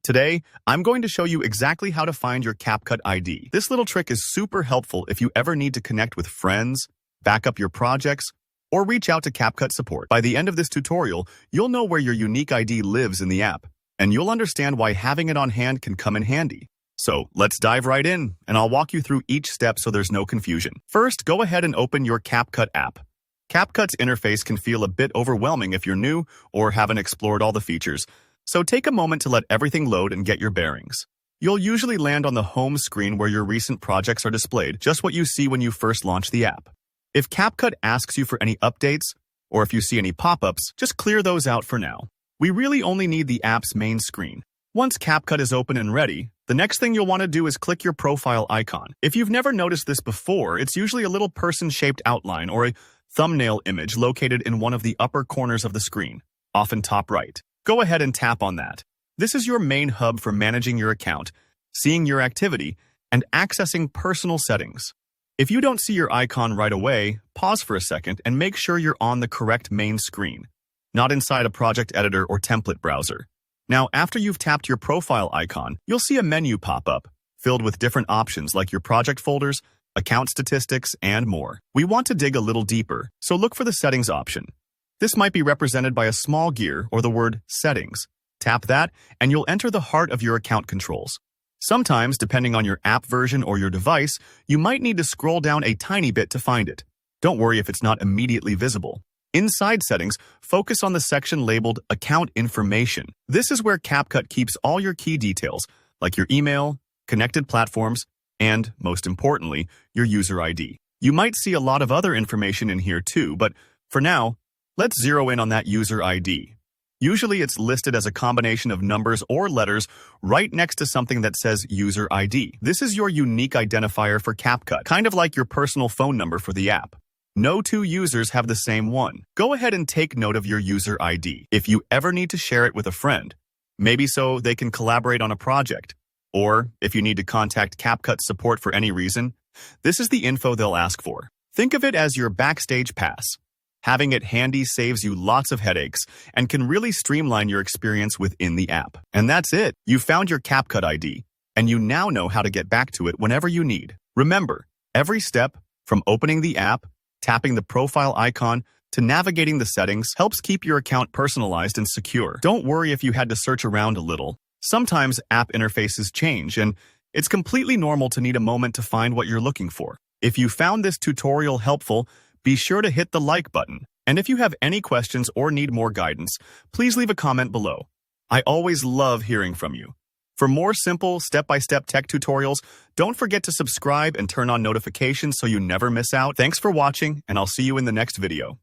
Today, I'm going to show you exactly how to find your CapCut ID. This little trick is super helpful if you ever need to connect with friends, back up your projects, or reach out to CapCut support. By the end of this tutorial, you'll know where your unique ID lives in the app, and you'll understand why having it on hand can come in handy. So let's dive right in, and I'll walk you through each step so there's no confusion. First, go ahead and open your CapCut app. CapCut's interface can feel a bit overwhelming if you're new or haven't explored all the features, so take a moment to let everything load and get your bearings. You'll usually land on the home screen where your recent projects are displayed, just what you see when you first launch the app. If CapCut asks you for any updates, or if you see any pop-ups, just clear those out for now. We really only need the app's main screen. Once CapCut is open and ready, the next thing you'll want to do is click your profile icon. If you've never noticed this before, it's usually a little person-shaped outline or a thumbnail image located in one of the upper corners of the screen, often top right. Go ahead and tap on that. This is your main hub for managing your account, seeing your activity, and accessing personal settings. If you don't see your icon right away, pause for a second and make sure you're on the correct main screen, not inside a project editor or template browser. Now, after you've tapped your profile icon, you'll see a menu pop up, filled with different options like your project folders, account statistics, and more. We want to dig a little deeper, so look for the Settings option. This might be represented by a small gear or the word Settings. Tap that, and you'll enter the heart of your account controls. Sometimes, depending on your app version or your device, you might need to scroll down a tiny bit to find it. Don't worry if it's not immediately visible. Inside Settings, focus on the section labeled Account Information. This is where CapCut keeps all your key details, like your email, connected platforms, and, most importantly, your user ID. You might see a lot of other information in here too, but for now, let's zero in on that user ID. Usually it's listed as a combination of numbers or letters right next to something that says User ID. This is your unique identifier for CapCut, kind of like your personal phone number for the app. No two users have the same one. Go ahead and take note of your user ID if you ever need to share it with a friend, maybe so they can collaborate on a project, or if you need to contact CapCut support for any reason. This is the info they'll ask for. Think of it as your backstage pass. Having it handy saves you lots of headaches and can really streamline your experience within the app. And that's it. You found your CapCut ID, and you now know how to get back to it whenever you need. Remember, every step, from opening the app, tapping the profile icon, to navigating the settings, helps keep your account personalized and secure. Don't worry if you had to search around a little. Sometimes app interfaces change, and it's completely normal to need a moment to find what you're looking for. If you found this tutorial helpful, be sure to hit the like button. And if you have any questions or need more guidance, please leave a comment below. I always love hearing from you. For more simple, step-by-step tech tutorials, don't forget to subscribe and turn on notifications so you never miss out. Thanks for watching, and I'll see you in the next video.